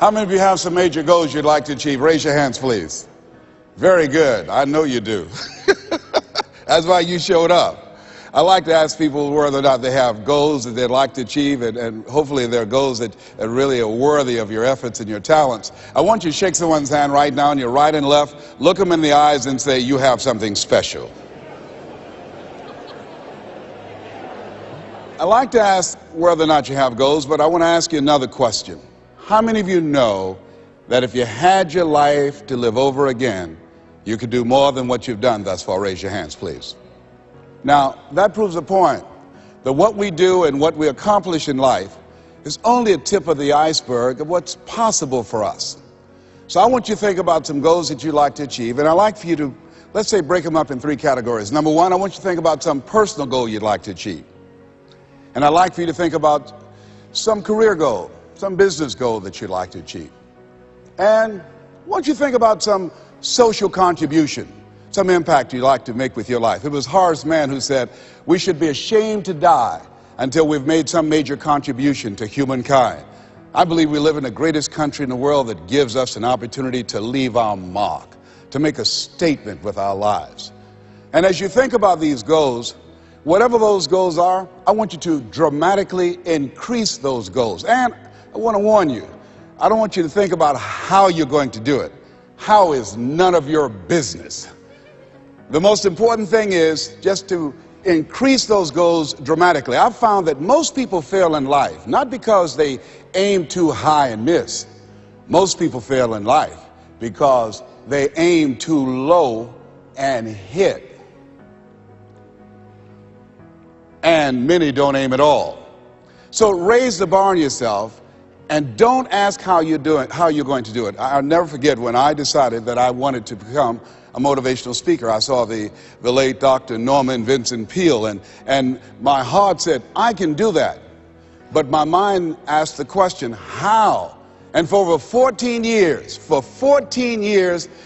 How many of you have some major goals you'd like to achieve? Raise your hands, please. Very good. I know you do. That's why you showed up. I like to ask people whether or not they have goals that they'd like to achieve, and hopefully they're goals that really are worthy of your efforts and your talents. I want you to shake someone's hand right now, on your right and left, look them in the eyes and say, you have something special. I like to ask whether or not you have goals, but I want to ask you another question. How many of you know that if you had your life to live over again, you could do more than what you've done thus far? Raise your hands, please. Now, that proves the point that what we do and what we accomplish in life is only a tip of the iceberg of what's possible for us. So I want you to think about some goals that you'd like to achieve, and I'd like for you to, let's say, break them up in 3 categories. Number 1, I want you to think about some personal goal you'd like to achieve. And I'd like for you to think about some career goal, some business goal that you'd like to achieve. And I want you to think about some social contribution, some impact you'd like to make with your life. It was Horace Mann who said, we should be ashamed to die until we've made some major contribution to humankind. I believe we live in the greatest country in the world that gives us an opportunity to leave our mark, to make a statement with our lives. And as you think about these goals, whatever those goals are, I want you to dramatically increase those goals. And I want to warn you, I don't want you to think about how you're going to do it. How is none of your business. The most important thing is just to increase those goals dramatically. I've found that most people fail in life, not because they aim too high and miss. Most people fail in life because they aim too low and hit. And many don't aim at all. So raise the bar on yourself and don't ask how you're going to do it. I'll never forget when I decided that I wanted to become a motivational speaker. I saw the late Dr. Norman Vincent Peale, and my heart said, I can do that. But my mind asked the question, how? And for over 14 years,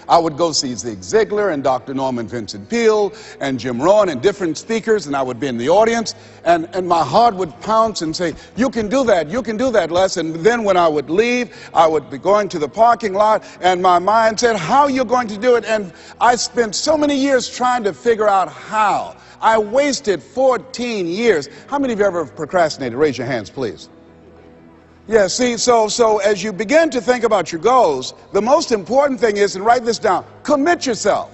I would go see Zig Ziglar and Dr. Norman Vincent Peale and Jim Rohn and different speakers, and I would be in the audience, and my heart would pounce and say, you can do that, Les. And then when I would leave, I would be going to the parking lot, and my mind said, how are you going to do it? And I spent so many years trying to figure out how. I wasted 14 years. How many of you ever procrastinated? Raise your hands, please. Yeah, see, so as you begin to think about your goals, the most important thing is, and write this down, commit yourself.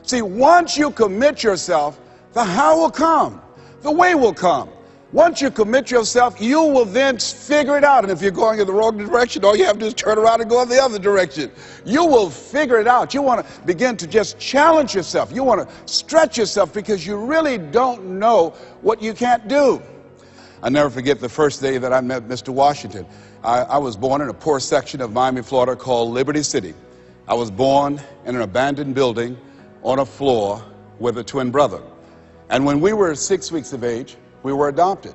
See, once you commit yourself, the how will come, the way will come. Once you commit yourself, you will then figure it out. And if you're going in the wrong direction, all you have to do is turn around and go in the other direction. You will figure it out. You want to begin to just challenge yourself. You want to stretch yourself because you really don't know what you can't do. I'll never forget the first day that I met Mr. Washington. I was born in a poor section of Miami, Florida called Liberty City. I was born in an abandoned building on a floor with a twin brother. And when we were 6 weeks of age, we were adopted.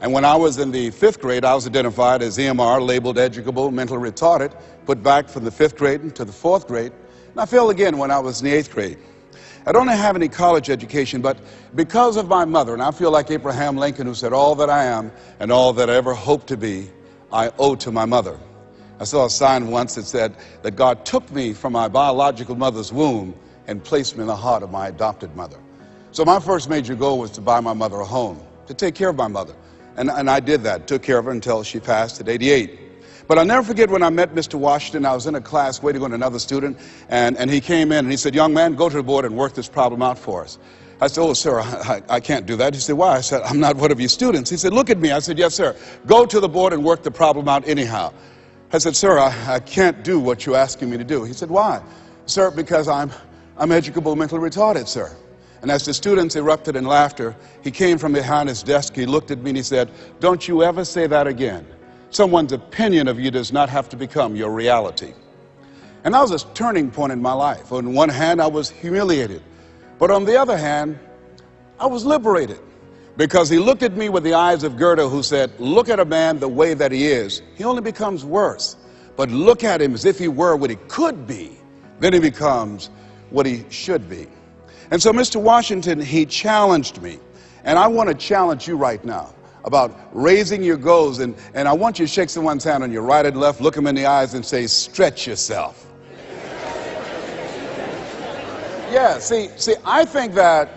And when I was in the 5th grade, I was identified as EMR, labeled educable, mentally retarded, put back from the 5th grade into the 4th grade. And I failed again when I was in the 8th grade. I don't have any college education, but because of my mother, and I feel like Abraham Lincoln, who said, all that I am and all that I ever hope to be, I owe to my mother. I saw a sign once that said that God took me from my biological mother's womb and placed me in the heart of my adopted mother. So my first major goal was to buy my mother a home, to take care of my mother. And I did that, took care of her until she passed at 88. But I'll never forget when I met Mr. Washington. I was in a class waiting on another student, and he came in and he said, young man, go to the board and work this problem out for us. I said, oh, sir, I can't do that. He said, why? I said, I'm not one of your students. He said, look at me. I said, yes, sir. Go to the board and work the problem out anyhow. I said, sir, I can't do what you're asking me to do. He said, why? Sir, because I'm educable, mentally retarded, sir. And as the students erupted in laughter, he came from behind his desk, he looked at me and he said, don't you ever say that again. Someone's opinion of you does not have to become your reality. And that was a turning point in my life. On one hand, I was humiliated. But on the other hand, I was liberated. Because he looked at me with the eyes of Goethe, who said, look at a man the way that he is. He only becomes worse. But look at him as if he were what he could be. Then he becomes what he should be. And so Mr. Washington, he challenged me. And I want to challenge you right now. about raising your goals. And I want you to shake someone's hand on your right and left, look them in the eyes and say, stretch yourself. Yeah, see, I think that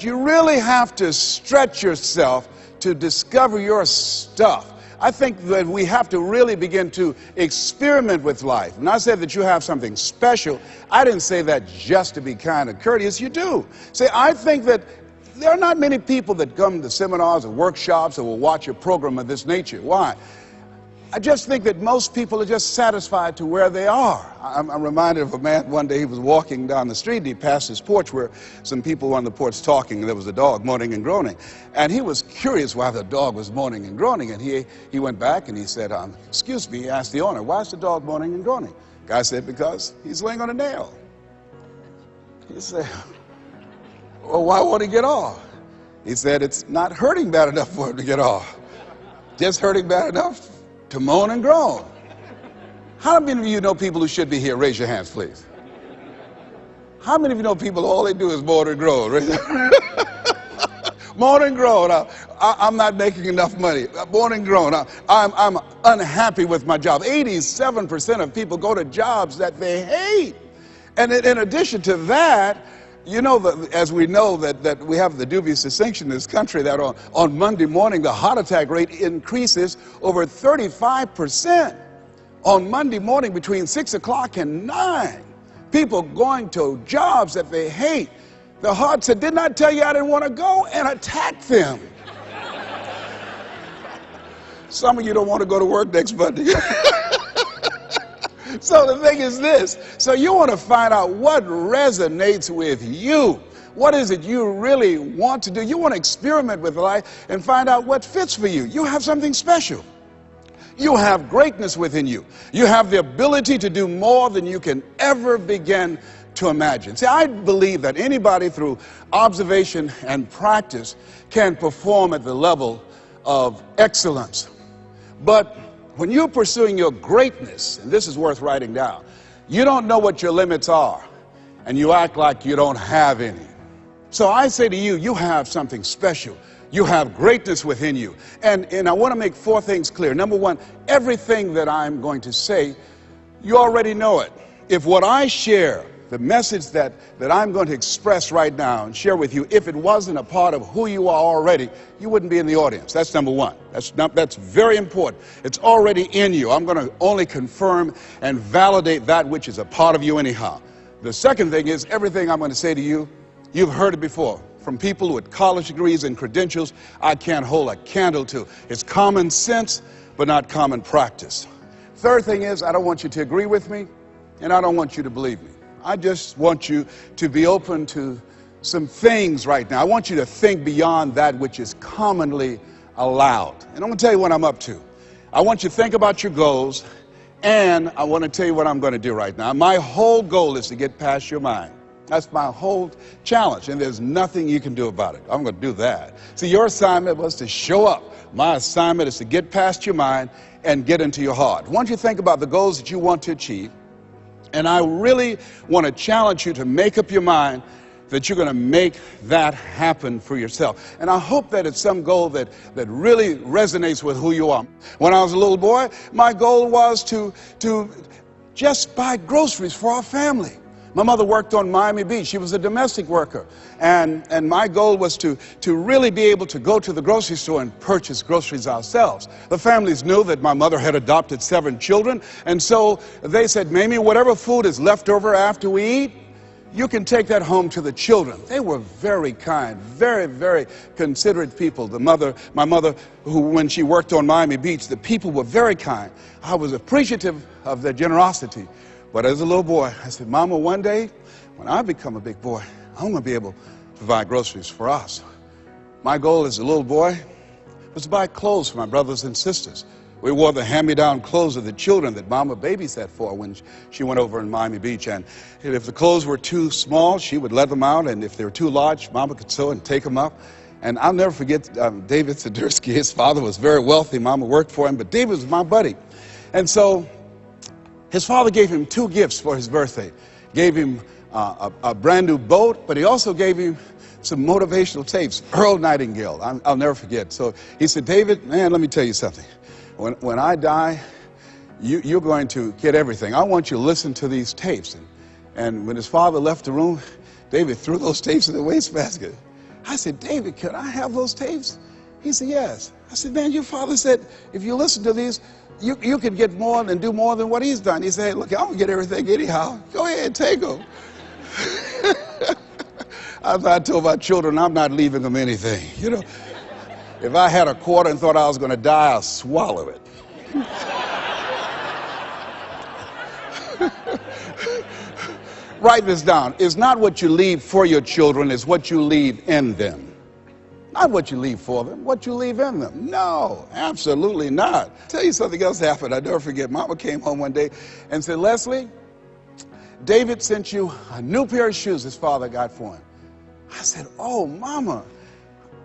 you really have to stretch yourself to discover your stuff. I think that we have to really begin to experiment with life. When I said that you have something special, I didn't say that just to be kind and courteous. You do. See, I think that there are not many people that come to seminars or workshops or will watch a program of this nature. Why? I just think that most people are just satisfied to where they are. I'm reminded of a man one day. He was walking down the street and he passed his porch where some people were on the porch talking, and there was a dog moaning and groaning. And he was curious why the dog was moaning and groaning. And he went back and he said, excuse me, he asked the owner, why is the dog moaning and groaning? The guy said, because he's laying on a nail. He said, well, why won't he get off? He said, it's not hurting bad enough for him to get off. Just hurting bad enough to moan and groan. How many of you know people who should be here? Raise your hands, please. How many of you know people, all they do is moan and groan? Moan and groan. I'm not making enough money. Moan and groan. I'm unhappy with my job. 87% of people go to jobs that they hate. And in addition to that, you know, as we know that we have the dubious distinction in this country that on Monday morning the heart attack rate increases over 35%. On Monday morning between 6 o'clock and 9, people going to jobs that they hate. The heart said, didn't I tell you I didn't want to go? And attacked them. Some of you don't want to go to work next Monday. So the thing is this. So you want to find out what resonates with you. What is it you really want to do? You want to experiment with life and find out what fits for you. You have something special. You have greatness within you. You have the ability to do more than you can ever begin to imagine. See, I believe that anybody through observation and practice can perform at the level of excellence. But when you're pursuing your greatness, and this is worth writing down, you don't know what your limits are, and you act like you don't have any. So I say to you, you have something special. You have greatness within you. And I want to make 4 things clear. Number 1, everything that I'm going to say, you already know it. If what I share, the message that I'm going to express right now and share with you, if it wasn't a part of who you are already, you wouldn't be in the audience. That's number 1. That's very important. It's already in you. I'm going to only confirm and validate that which is a part of you anyhow. The second thing is, everything I'm going to say to you, you've heard it before. From people with college degrees and credentials, I can't hold a candle to. It's common sense, but not common practice. Third thing is, I don't want you to agree with me, and I don't want you to believe me. I just want you to be open to some things right now. I want you to think beyond that which is commonly allowed. And I'm going to tell you what I'm up to. I want you to think about your goals, and I want to tell you what I'm going to do right now. My whole goal is to get past your mind. That's my whole challenge, and there's nothing you can do about it. I'm going to do that. See, your assignment was to show up. My assignment is to get past your mind and get into your heart. Once you think about the goals that you want to achieve, and I really want to challenge you to make up your mind that you're going to make that happen for yourself. And I hope that it's some goal that really resonates with who you are. When I was a little boy, my goal was to just buy groceries for our family. My mother worked on Miami Beach. She was a domestic worker. And my goal was to really be able to go to the grocery store and purchase groceries ourselves. The families knew that my mother had adopted 7 children. And so they said, Mamie, whatever food is left over after we eat, you can take that home to the children. They were very kind, very, very considerate people. My mother, who when she worked on Miami Beach, the people were very kind. I was appreciative of their generosity. But as a little boy, I said, Mama, one day, when I become a big boy, I'm going to be able to buy groceries for us. My goal as a little boy was to buy clothes for my brothers and sisters. We wore the hand-me-down clothes of the children that Mama babysat for when she went over in Miami Beach. And if the clothes were too small, she would let them out. And if they were too large, Mama could sew and take them up. And I'll never forget David Sidursky. His father was very wealthy. Mama worked for him, but David was my buddy. And so his father gave him 2 gifts for his birthday. Gave him a brand new boat, but he also gave him some motivational tapes. Earl Nightingale, I'll never forget. So he said, David, man, let me tell you something. When I die, you're going to get everything. I want you to listen to these tapes. And when his father left the room, David threw those tapes in the wastebasket. I said, David, could I have those tapes? He said, yes. I said, man, your father said, if you listen to these, you can get more and do more than what he's done. He said, hey, look, I'm going to get everything anyhow. Go ahead, take them. I told my children, I'm not leaving them anything. You know, if I had a quarter and thought I was going to die, I'll swallow it. Write this down. It's not what you leave for your children, it's what you leave in them. Not what you leave for them, what you leave in them. No, absolutely not. I'll tell you something else happened. I'll never forget. Mama came home one day and said, Leslie, David sent you a new pair of shoes his father got for him. I said, oh, Mama,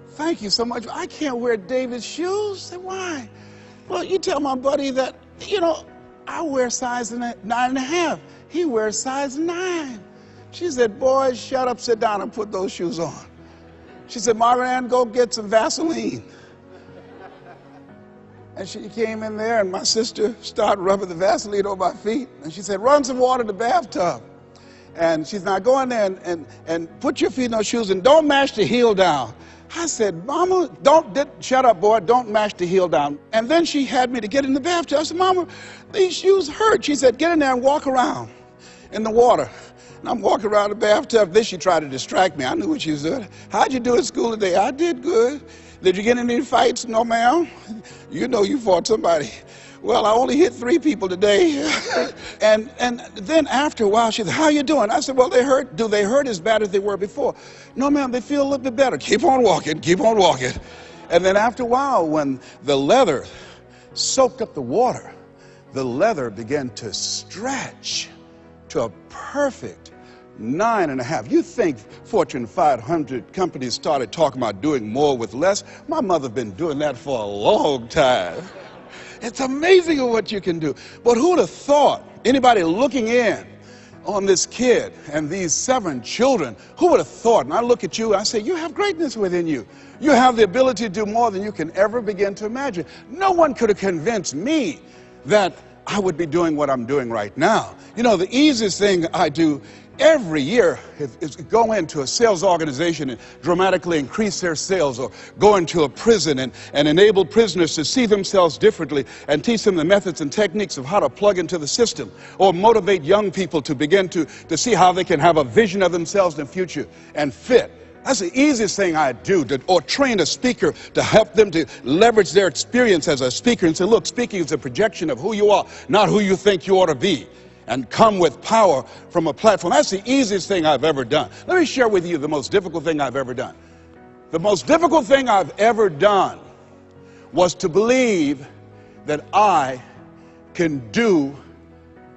thank you so much. I can't wear David's shoes. I said, why? Well, you tell my buddy that, you know, I wear size 9.5. He wears size 9. She said, boy, shut up, sit down, and put those shoes on. She said, Marvin Ann, go get some Vaseline. And she came in there, and my sister started rubbing the Vaseline on my feet. And she said, run some water in the bathtub. And she's now go in there and put your feet in those shoes and don't mash the heel down. I said, Mama, shut up, boy, don't mash the heel down. And then she had me to get in the bathtub. I said, Mama, these shoes hurt. She said, get in there and walk around in the water. And I'm walking around the bathtub. Then she tried to distract me. I knew what she was doing. How'd you do at school today? I did good. Did you get in any fights? No, ma'am. You know you fought somebody. Well, I only hit 3 people today. and then after a while, she said, how you doing? I said, well, they hurt. Do they hurt as bad as they were before? No, ma'am, they feel a little bit better. Keep on walking, keep on walking. And then after a while, when the leather soaked up the water, the leather began to stretch to a perfect 9.5. You think Fortune 500 companies started talking about doing more with less? My mother's been doing that for a long time. It's amazing what you can do. But who would have thought, anybody looking in on this kid and these 7 children, who would have thought? And I look at you, I say, you have greatness within you. You have the ability to do more than you can ever begin to imagine. No one could have convinced me that I would be doing what I'm doing right now. You know, the easiest thing I do every year is go into a sales organization and dramatically increase their sales, or go into a prison and enable prisoners to see themselves differently and teach them the methods and techniques of how to plug into the system, or motivate young people to begin to see how they can have a vision of themselves in the future and fit. That's the easiest thing I do, or train a speaker to help them to leverage their experience as a speaker and say, look, speaking is a projection of who you are, not who you think you ought to be, and come with power from a platform. That's the easiest thing I've ever done. Let me share with you the most difficult thing I've ever done. The most difficult thing I've ever done was to believe that I can do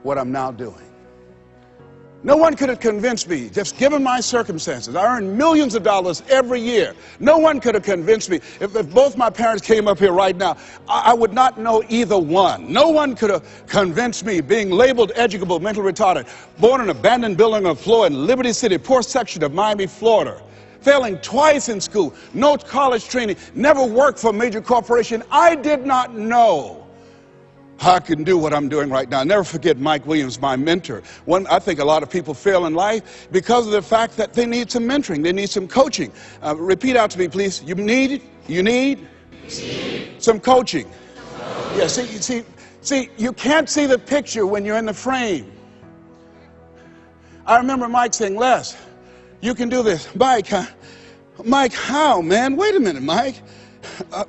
what I'm now doing. No one could have convinced me, just given my circumstances. I earn millions of dollars every year. No one could have convinced me. If both my parents came up here right now, I would not know either one. No one could have convinced me, being labeled educable, mental retarded, born in an abandoned building on the floor in Liberty City, poor section of Miami, Florida, failing twice in school, no college training, never worked for a major corporation. I did not know I can do what I'm doing right now. Never forget Mike Williams, my mentor. I think a lot of people fail in life because of the fact that they need some mentoring. They need some coaching. Repeat out to me, please. You need some coaching. Yeah, see, you can't see the picture when you're in the frame. I remember Mike saying, Les, you can do this. Mike, how, man? Wait a minute, Mike.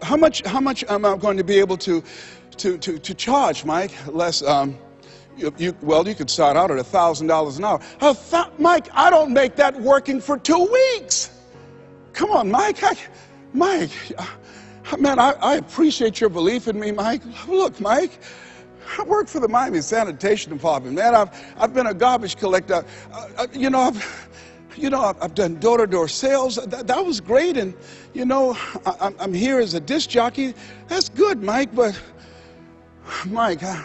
How much am I going to be able to charge, Mike? Les, you could start out at $1,000 an hour. Mike, I don't make that working for 2 weeks. Come on, Mike. Man, I appreciate your belief in me, Mike. Look, Mike, I work for the Miami Sanitation Department, man. I've been a garbage collector. I've done door-to-door sales. That was great, and I'm here as a disc jockey. That's good, Mike, but Mike, I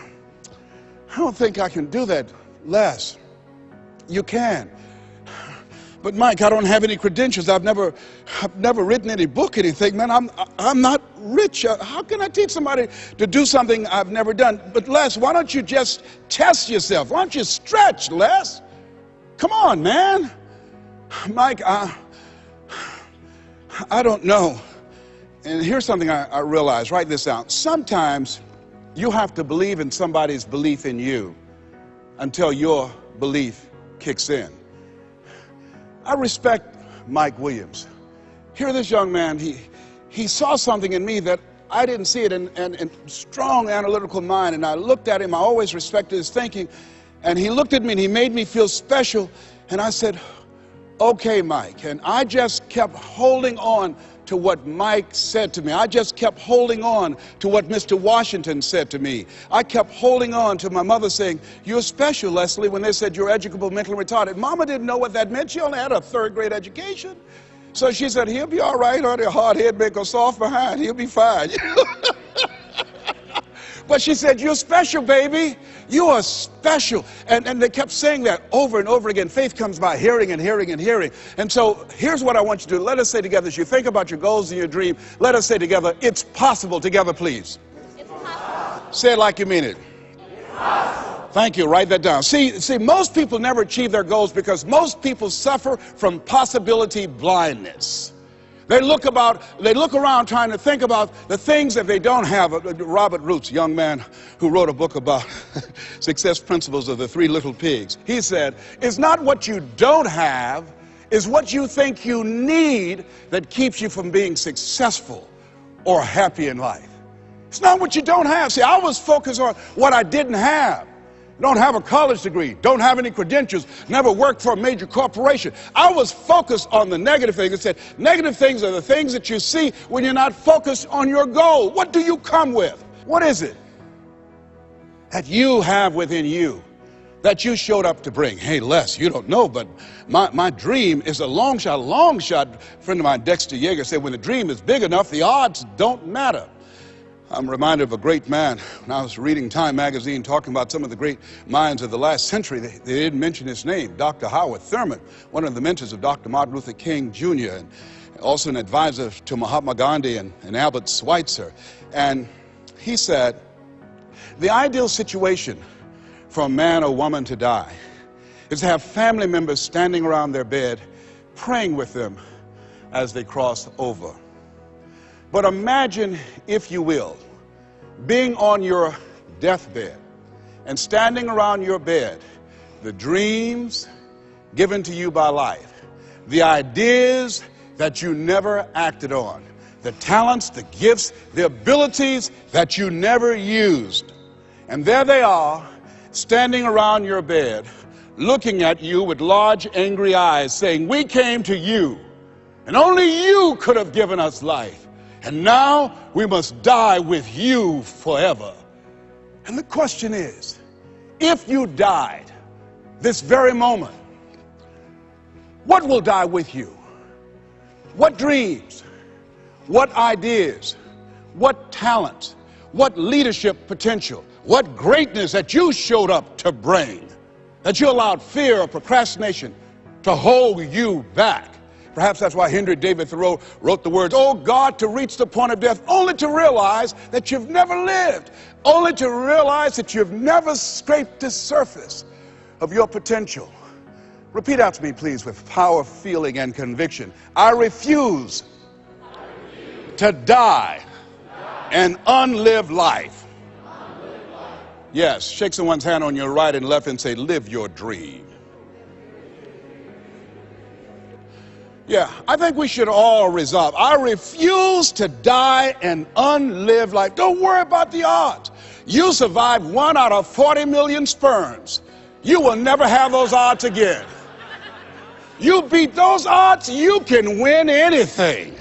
don't think I can do that. Les, you can. But Mike, I don't have any credentials. I've never written any book, anything. Man, I'm not rich. How can I teach somebody to do something I've never done? But Les, why don't you just test yourself? Why don't you stretch, Les? Come on, man. Mike, I don't know. And here's something I realized. Write this down. Sometimes you have to believe in somebody's belief in you until your belief kicks in. I respect Mike Williams. Here, this young man, he saw something in me that I didn't see it, and strong analytical mind. And I looked at him. I always respected his thinking. And he looked at me and he made me feel special. And I said, okay, Mike. And I just kept holding on to what Mike said to me. I just kept holding on to what Mr. Washington said to me. I kept holding on to my mother saying, you're special, Leslie, when they said you're educable, mentally retarded. Mama didn't know what that meant. She only had a third-grade education. So she said, he'll be all right, honey. Hard head make a soft behind. He'll be fine. But she said, you're special, baby. You are special. And they kept saying that over and over again. Faith comes by hearing and hearing and hearing. And so here's what I want you to do. Let us say together, as you think about your goals and your dream, let us say together, it's possible. Together, please. It's possible. Say it like you mean it. It's possible. Thank you. Write that down. See, most people never achieve their goals because most people suffer from possibility blindness. They look around trying to think about the things that they don't have. Robert Roots, young man who wrote a book about success principles of the three little pigs. He said, it's not what you don't have, it's what you think you need that keeps you from being successful or happy in life. It's not what you don't have. See, I was focused on what I didn't have. Don't have a college degree, don't have any credentials, never worked for a major corporation. I was focused on the negative things and said, negative things are the things that you see when you're not focused on your goal. What do you come with? What is it that you have within you that you showed up to bring? Hey, Les, you don't know, but my dream is a long shot. A friend of mine, Dexter Yeager, said when the dream is big enough, the odds don't matter. I'm reminded of a great man when I was reading Time magazine talking about some of the great minds of the last century. They didn't mention his name, Dr. Howard Thurman, one of the mentors of Dr. Martin Luther King Jr., and also an advisor to Mahatma Gandhi and Albert Schweitzer. And he said, the ideal situation for a man or woman to die is to have family members standing around their bed praying with them as they cross over. But imagine, if you will, being on your deathbed and standing around your bed, the dreams given to you by life, the ideas that you never acted on, the talents, the gifts, the abilities that you never used. And there they are, standing around your bed, looking at you with large, angry eyes, saying, we came to you, and only you could have given us life. And now we must die with you forever. And the question is, if you died this very moment, what will die with you? What dreams? What ideas? What talents? What leadership potential? What greatness that you showed up to bring? That you allowed fear or procrastination to hold you back? Perhaps that's why Henry David Thoreau wrote the words, oh God, to reach the point of death, only to realize that you've never lived, only to realize that you've never scraped the surface of your potential. Repeat after me, please, with power, feeling, and conviction. I refuse to die an unlived life. Yes, shake someone's hand on your right and left and say, live your dream. Yeah, I think we should all resolve. I refuse to die an unlived life. Don't worry about the odds. You survived 1 out of 40 million sperms. You will never have those odds again. You beat those odds, you can win anything.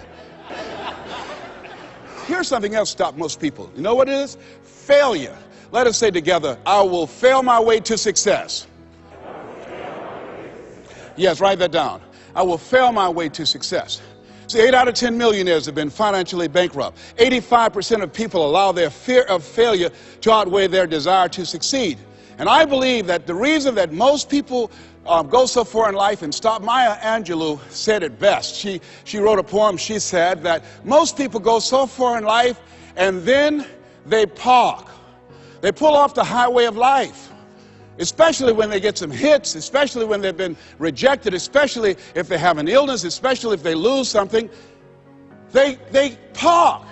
Here's something else stops most people. You know what it is? Failure. Let us say together, I will fail my way to success. Yes, write that down. I will fail my way to success. See, 8 out of 10 millionaires have been financially bankrupt. 85% of people allow their fear of failure to outweigh their desire to succeed. And I believe that the reason that most people go so far in life, and stop, Maya Angelou said it best. She wrote a poem. She said that most people go so far in life and then they park. They pull off the highway of life, especially when they get some hits, especially when they've been rejected, especially if they have an illness, especially if they lose something. They park.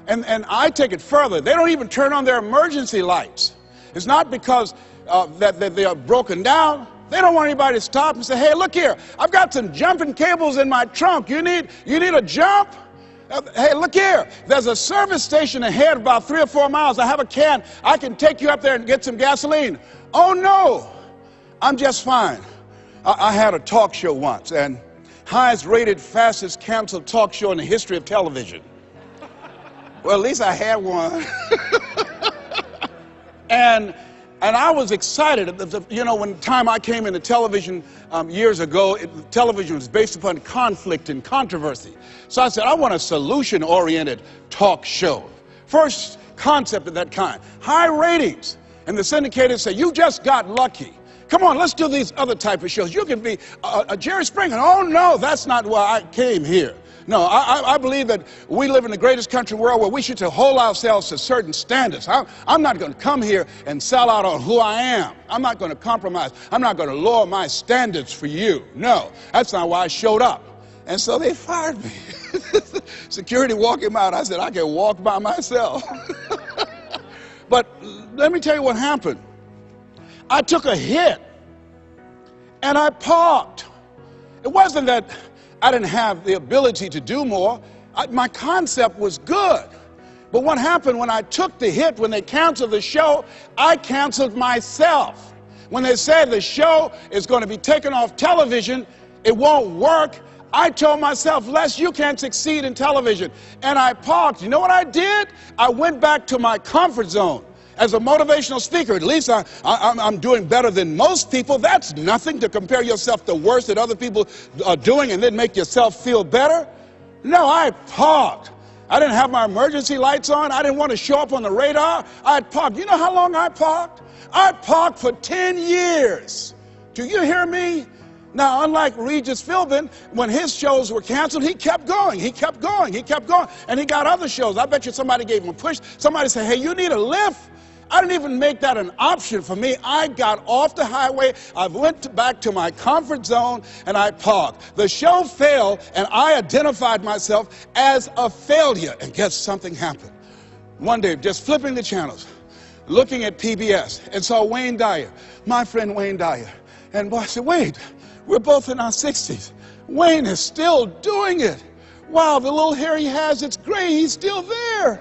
And I take it further. They don't even turn on their emergency lights. It's not because that they are broken down. They don't want anybody to stop and say, hey, look here, I've got some jumping cables in my trunk. You need a jump? Hey, look here, there's a service station ahead about 3 or 4 miles. I have a can. I can take you up there and get some gasoline. Oh, no, I'm just fine. I had a talk show once, and highest rated, fastest canceled talk show in the history of television. Well, at least I had one. And I was excited. You know, when the time I came into television years ago, television was based upon conflict and controversy. So I said, I want a solution-oriented talk show. First concept of that kind. High ratings. And the syndicators say, you just got lucky. Come on, let's do these other type of shows. You can be a Jerry Springer. Oh, no, that's not why I came here. No, I believe that we live in the greatest country in the world where we should hold ourselves to certain standards. I'm not going to come here and sell out on who I am. I'm not going to compromise. I'm not going to lower my standards for you. No, that's not why I showed up. And so they fired me. Security walked him out. I said, I can walk by myself. But let me tell you what happened. I took a hit and I parked. It wasn't that I didn't have the ability to do more. My concept was good. But what happened when I took the hit, when they canceled the show, I canceled myself. When they said the show is going to be taken off television, it won't work, I told myself, Les, you can't succeed in television. And I parked. You know what I did? I went back to my comfort zone. As a motivational speaker, at least I'm doing better than most people. That's nothing to compare yourself to worse that other people are doing and then make yourself feel better. No, I parked. I didn't have my emergency lights on. I didn't want to show up on the radar. I parked. You know how long I parked? I parked for 10 years. Do you hear me? Now, unlike Regis Philbin, when his shows were canceled, he kept going, he kept going, he kept going, and he got other shows. I bet you somebody gave him a push. Somebody said, hey, you need a lift? I didn't even make that an option for me. I got off the highway, I went back to my comfort zone, and I parked. The show failed, and I identified myself as a failure. And guess something happened. One day, just flipping the channels, looking at PBS, and saw Wayne Dyer, my friend Wayne Dyer. And boy, I said, wait, we're both in our 60s. Wayne is still doing it. Wow, the little hair he has, it's gray, he's still there.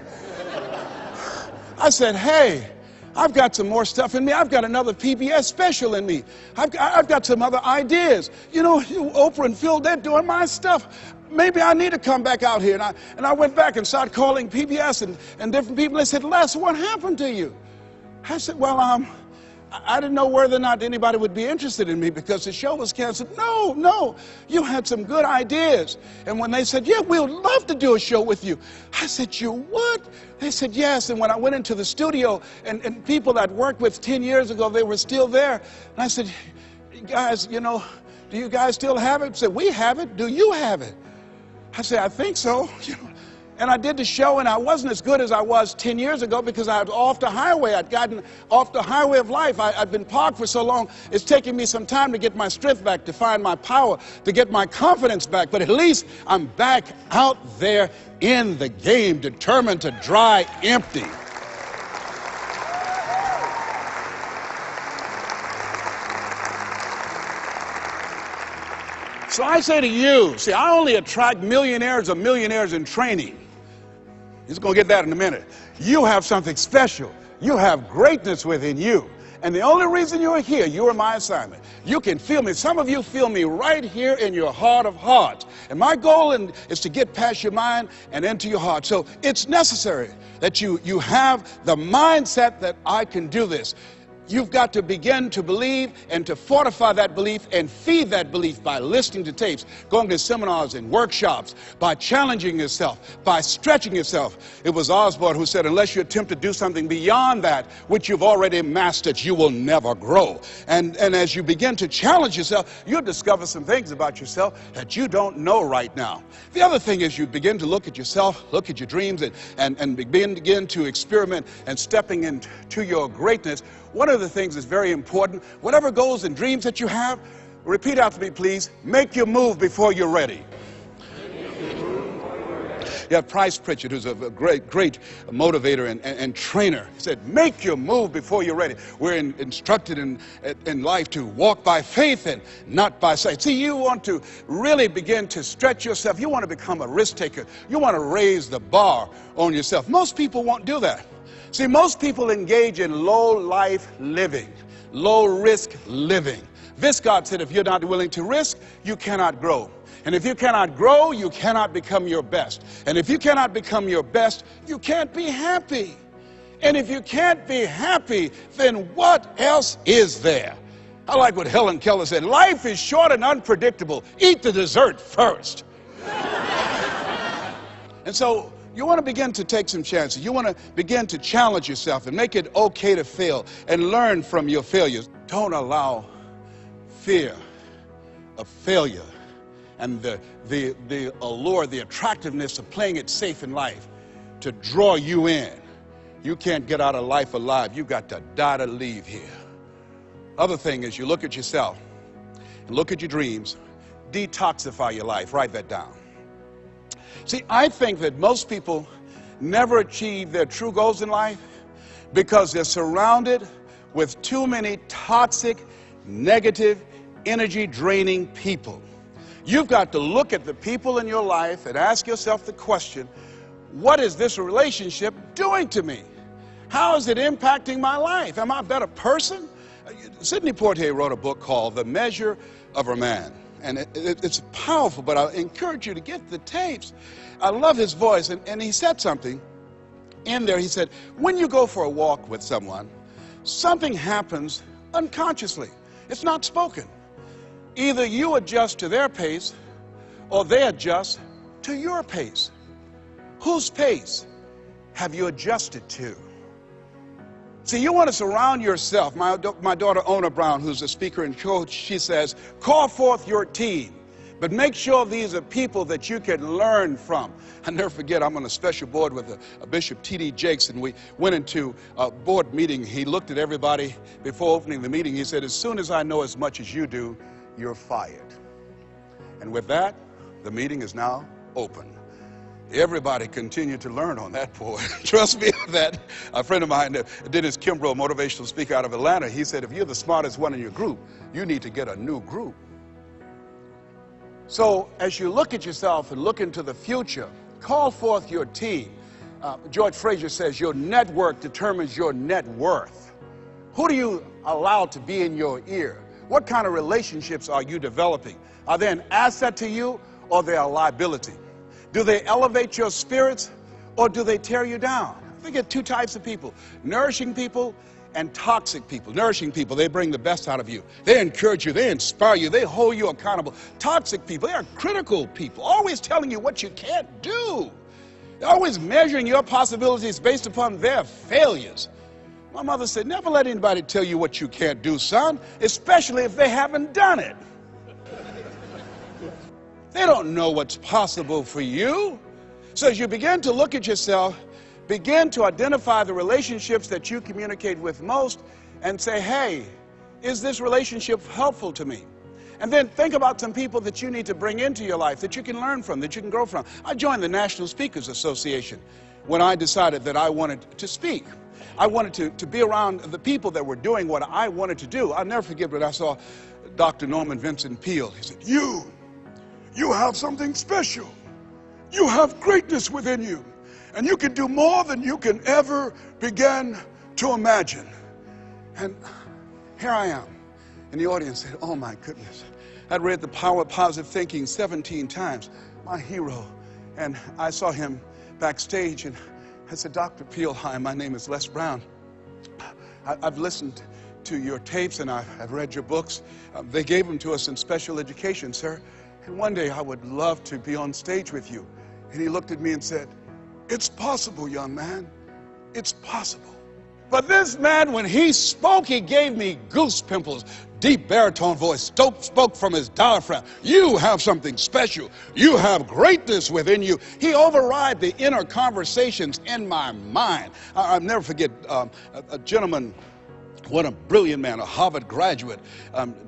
I said, hey, I've got some more stuff in me. I've got another PBS special in me. I've got some other ideas. You know, Oprah and Phil, they're doing my stuff. Maybe I need to come back out here. And I went back and started calling PBS and different people. They said, Les, what happened to you? I said, well, I didn't know whether or not anybody would be interested in me because the show was canceled. No, you had some good ideas. And when they said, yeah, we would love to do a show with you, I said, you would? They said, yes. And when I went into the studio and people that I worked with 10 years ago, they were still there. And I said, guys, you know, do you guys still have it? They said, we have it. Do you have it? I said, I think so. And I did the show, and I wasn't as good as I was 10 years ago because I was off the highway. I'd gotten off the highway of life. I'd been parked for so long, it's taking me some time to get my strength back, to find my power, to get my confidence back. But at least I'm back out there in the game, determined to dry empty. So I say to you, see, I only attract millionaires or millionaires in training. You're just going to get that in a minute. You have something special. You have greatness within you. And the only reason you're here, you are my assignment. You can feel me. Some of you feel me right here in your heart of hearts. And my goal is to get past your mind and into your heart. So it's necessary that you have the mindset that I can do this. You've got to begin to believe and to fortify that belief and feed that belief by listening to tapes, going to seminars and workshops, by challenging yourself, by stretching yourself. It was Osborne who said, unless you attempt to do something beyond that which you've already mastered, you will never grow. And as you begin to challenge yourself, you'll discover some things about yourself that you don't know right now. The other thing is you begin to look at yourself, look at your dreams, and begin to experiment and stepping into your greatness. One of the things that's very important, whatever goals and dreams that you have, repeat after me, please. Make your move before you're ready. You have Price Pritchett, who's a great motivator and trainer. He said, make your move before you're ready. We're instructed in life to walk by faith and not by sight. See, you want to really begin to stretch yourself. You want to become a risk taker. You want to raise the bar on yourself. Most people won't do that. See, most people engage in low-life living, low-risk living. Viscott said, if you're not willing to risk, you cannot grow. And if you cannot grow, you cannot become your best. And if you cannot become your best, you can't be happy. And if you can't be happy, then what else is there? I like what Helen Keller said, life is short and unpredictable. Eat the dessert first. And so, you want to begin to take some chances. You want to begin to challenge yourself and make it okay to fail and learn from your failures. Don't allow fear of failure and the allure, the attractiveness of playing it safe in life to draw you in. You can't get out of life alive. You've got to die to leave here. Other thing is you look at yourself and look at your dreams. Detoxify your life. Write that down. See, I think that most people never achieve their true goals in life because they're surrounded with too many toxic, negative, energy-draining people. You've got to look at the people in your life and ask yourself the question, what is this relationship doing to me? How is it impacting my life? Am I a better person? Sidney Poitier wrote a book called The Measure of a Man. And it's powerful, but I encourage you to get the tapes. I love his voice, and he said something in there. He said, when you go for a walk with someone, something happens unconsciously. It's not spoken. Either you adjust to their pace, or they adjust to your pace. Whose pace have you adjusted to? See, you want to surround yourself. My daughter, Ona Brown, who's a speaker and coach, she says, call forth your team, but make sure these are people that you can learn from. I'll never forget, I'm on a special board with a Bishop T.D. Jakes, and we went into a board meeting. He looked at everybody before opening the meeting. He said, as soon as I know as much as you do, you're fired. And with that, the meeting is now open. Everybody continued to learn on that board. Trust me on that. A friend of mine, Dennis Kimbrough, motivational speaker out of Atlanta, he said, if you're the smartest one in your group, you need to get a new group. So as you look at yourself and look into the future, call forth your team. George Fraser says your network determines your net worth. Who do you allow to be in your ear? What kind of relationships are you developing? Are they an asset to you, or they're a liability? Do they elevate your spirits, or do they tear you down? I think of two types of people: nourishing people and toxic people. Nourishing people, they bring the best out of you. They encourage you, they inspire you, they hold you accountable. Toxic people, they are critical people, always telling you what you can't do. They're always measuring your possibilities based upon their failures. My mother said, never let anybody tell you what you can't do, son, especially if they haven't done it. They don't know what's possible for you. So as you begin to look at yourself, begin to identify the relationships that you communicate with most and say, hey, is this relationship helpful to me? And then think about some people that you need to bring into your life that you can learn from, that you can grow from. I joined the National Speakers Association when I decided that I wanted to speak. I wanted to be around the people that were doing what I wanted to do. I'll never forget when I saw Dr. Norman Vincent Peale. He said, you have something special. You have greatness within you. And you can do more than you can ever begin to imagine. And here I am. And the audience said, oh my goodness. I'd read The Power of Positive Thinking 17 times. My hero. And I saw him backstage, and I said, Dr. Peale, hi, my name is Les Brown. I've listened to your tapes and I've read your books. They gave them to us in special education, sir. And one day I would love to be on stage with you. And he looked at me and said, "It's possible, young man. It's possible." But this man, when he spoke, he gave me goose pimples. Deep baritone voice, spoke from his diaphragm. You have something special. You have greatness within you. He override the inner conversations in my mind. I'll never forget a gentleman, what a brilliant man, a Harvard graduate,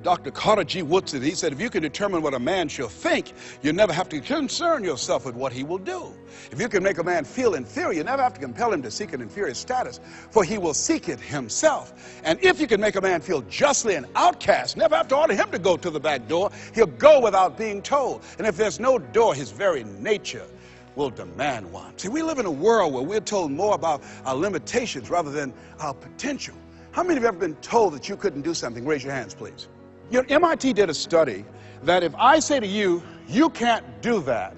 Dr. Carter G. Woodson. He said, if you can determine what a man shall think, you never have to concern yourself with what he will do. If you can make a man feel inferior, you never have to compel him to seek an inferior status, for he will seek it himself. And if you can make a man feel justly an outcast, never have to order him to go to the back door. He'll go without being told. And if there's no door, his very nature will demand one. See, we live in a world where we're told more about our limitations rather than our potential. How many of you have ever been told that you couldn't do something? Raise your hands, please. You know, MIT did a study that if I say to you, you can't do that,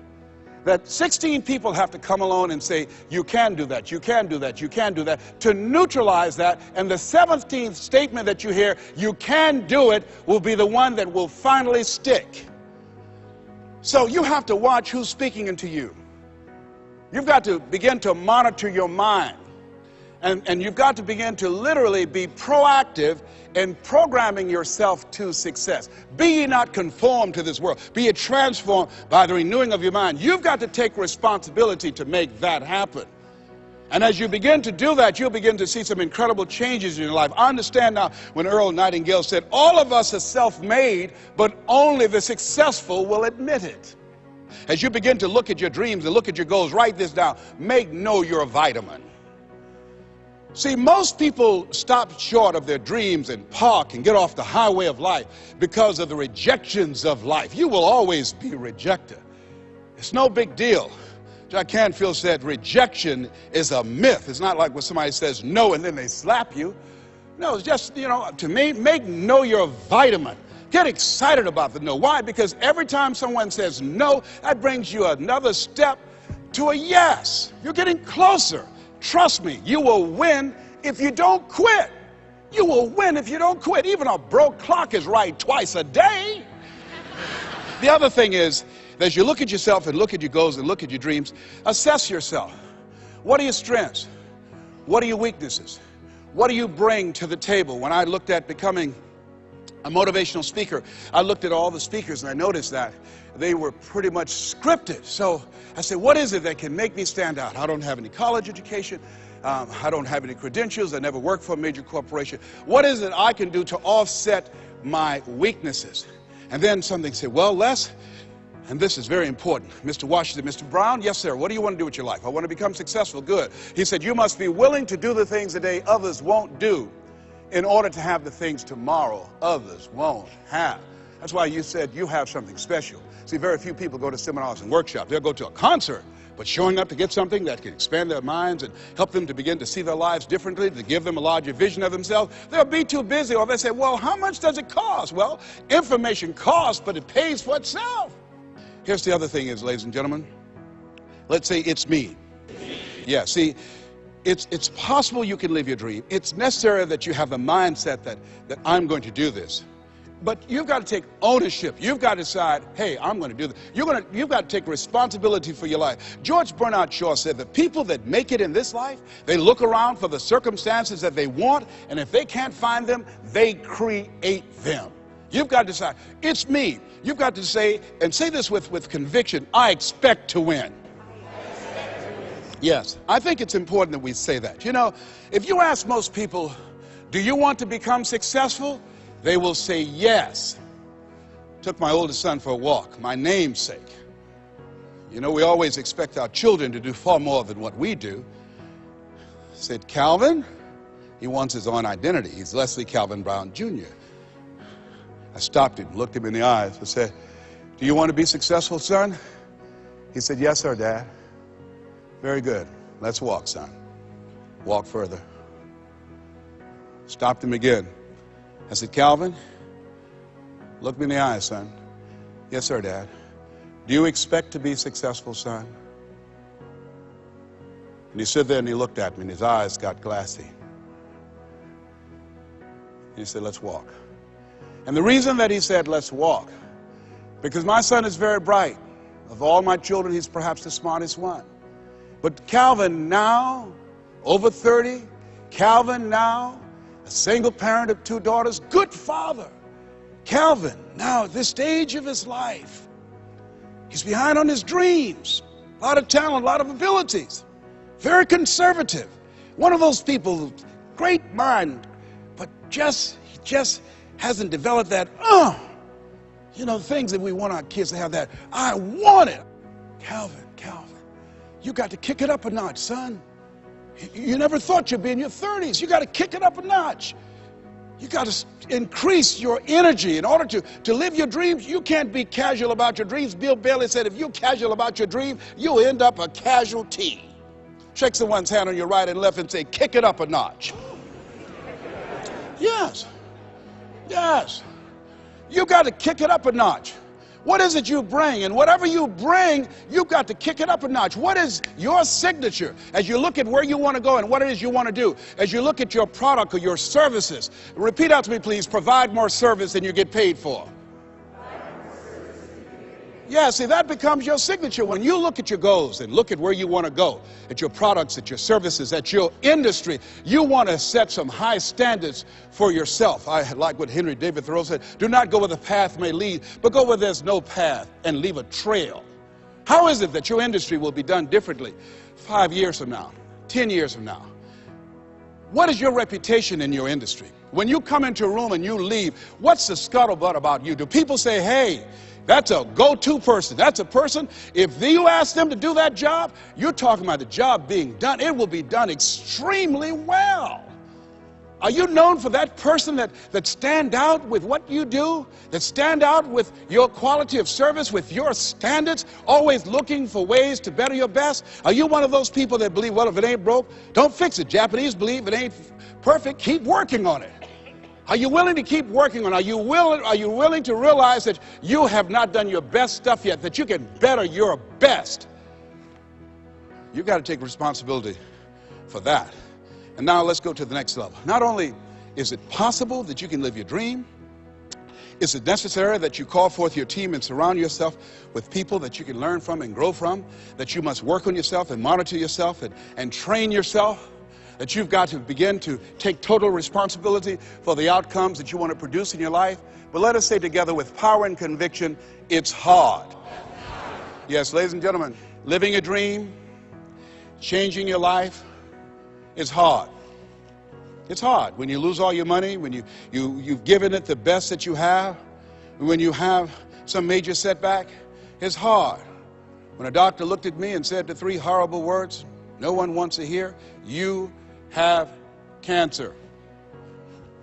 that 16 people have to come along and say, you can do that, you can do that, you can do that, to neutralize that, and the 17th statement that you hear, you can do it, will be the one that will finally stick. So you have to watch who's speaking into you. You've got to begin to monitor your mind. And you've got to begin to literally be proactive in programming yourself to success. Be ye not conformed to this world. Be ye transformed by the renewing of your mind. You've got to take responsibility to make that happen. And as you begin to do that, you'll begin to see some incredible changes in your life. I understand now when Earl Nightingale said, all of us are self-made, but only the successful will admit it. As you begin to look at your dreams and look at your goals, write this down. Make know you're a vitamin. See, most people stop short of their dreams and park and get off the highway of life because of the rejections of life. You will always be rejected. It's no big deal. Jack Canfield said rejection is a myth. It's not like when somebody says no and then they slap you. No, it's just, you know, to me, make no your vitamin. Get excited about the no. Why? Because every time someone says no, that brings you another step to a yes. You're getting closer. Trust me, you will win if you don't quit. You will win if you don't quit. Even a broke clock is right twice a day. The other thing is, as you look at yourself and look at your goals and look at your dreams, assess yourself. What are your strengths? What are your weaknesses? What do you bring to the table? When I looked at becoming a motivational speaker, I looked at all the speakers and I noticed that they were pretty much scripted. So I said, what is it that can make me stand out? I don't have any college education. I don't have any credentials. I never worked for a major corporation. What is it I can do to offset my weaknesses? And then something said, well, Les, and this is very important. Mr. Washington, Mr. Brown, yes, sir. What do you want to do with your life? I want to become successful. Good. He said, you must be willing to do the things today others won't do in order to have the things tomorrow others won't have. That's why you said you have something special. See, very few people go to seminars and workshops. They'll go to a concert, but showing up to get something that can expand their minds and help them to begin to see their lives differently, to give them a larger vision of themselves, they'll be too busy. Or they say, well, how much does it cost? Well, information costs, but it pays for itself. Here's the other thing is, ladies and gentlemen, let's say it's me. Yeah, see, it's possible you can live your dream. It's necessary that you have the mindset that I'm going to do this. But you've got to take ownership. You've got to decide, hey, I'm going to do this. You've got to take responsibility for your life. George Bernard Shaw said the people that make it in this life, they look around for the circumstances that they want, and if they can't find them, they create them. You've got to decide, it's me. You've got to say, and say this with conviction, I expect to win. Yes, I think it's important that we say that. You know, if you ask most people, do you want to become successful? They will say yes. Took my oldest son for a walk, my namesake. You know, we always expect our children to do far more than what we do. Said, Calvin, he wants his own identity. He's Leslie Calvin Brown, Jr. I stopped him, looked him in the eyes, and said, do you want to be successful, son? He said, yes, sir, Dad. Very good. Let's walk, son. Walk further. Stopped him again. I said, Calvin, look me in the eyes, son. Yes, sir, Dad. Do you expect to be successful, son? And he stood there and he looked at me and his eyes got glassy. And He said, let's walk. And the reason that he said, let's walk, because my son is very bright. Of all my children, he's perhaps the smartest one. But Calvin now, over 30, Calvin now, a single parent of 2 daughters, good father. Calvin now at this stage of his life, he's behind on his dreams. A lot of talent, a lot of abilities. Very conservative. One of those people, great mind, but he just hasn't developed that, things that we want our kids to have, that I want it. Calvin, you got to kick it up a notch, son. You never thought you'd be in your 30s. You got to kick it up a notch. You got to increase your energy in order to live your dreams. You can't be casual about your dreams. Bill Bailey said, if you're casual about your dream, you'll end up a casualty. Shake someone's hand on your right and left and say, kick it up a notch. Yes. You got to kick it up a notch. What is it you bring? And whatever you bring, you've got to kick it up a notch. What is your signature as you look at where you want to go and what it is you want to do? As you look at your product or your services, repeat out to me, please. Provide more service than you get paid for. Yeah, see, that becomes your signature. When you look at your goals and look at where you want to go, at your products, at your services, at your industry, you want to set some high standards for yourself. I like what Henry David Thoreau said, do not go where the path may lead, but go where there's no path and leave a trail. How is it that your industry will be done differently 5 years from now, 10 years from now? What is your reputation in your industry? When you come into a room and you leave, what's the scuttlebutt about you? Do people say, hey, that's a go-to person. That's a person, if you ask them to do that job, you're talking about the job being done. It will be done extremely well. Are you known for that person that stand out with what you do, that stand out with your quality of service, with your standards, always looking for ways to better your best? Are you one of those people that believe, well, if it ain't broke, don't fix it? Japanese believe it ain't perfect, keep working on it. Are you willing to keep working on it? Are you willing to realize that you have not done your best stuff yet, that you can better your best? You've got to take responsibility for that. And now let's go to the next level. Not only is it possible that you can live your dream, is it necessary that you call forth your team and surround yourself with people that you can learn from and grow from, that you must work on yourself and monitor yourself and train yourself, that you've got to begin to take total responsibility for the outcomes that you want to produce in your life. But let us say together with power and conviction, it's hard. Yes, ladies and gentlemen, living a dream, changing your life, is hard. It's hard when you lose all your money, when you've given it the best that you have, when you have some major setback. It's hard. When a doctor looked at me and said the 3 horrible words no one wants to hear, you have cancer.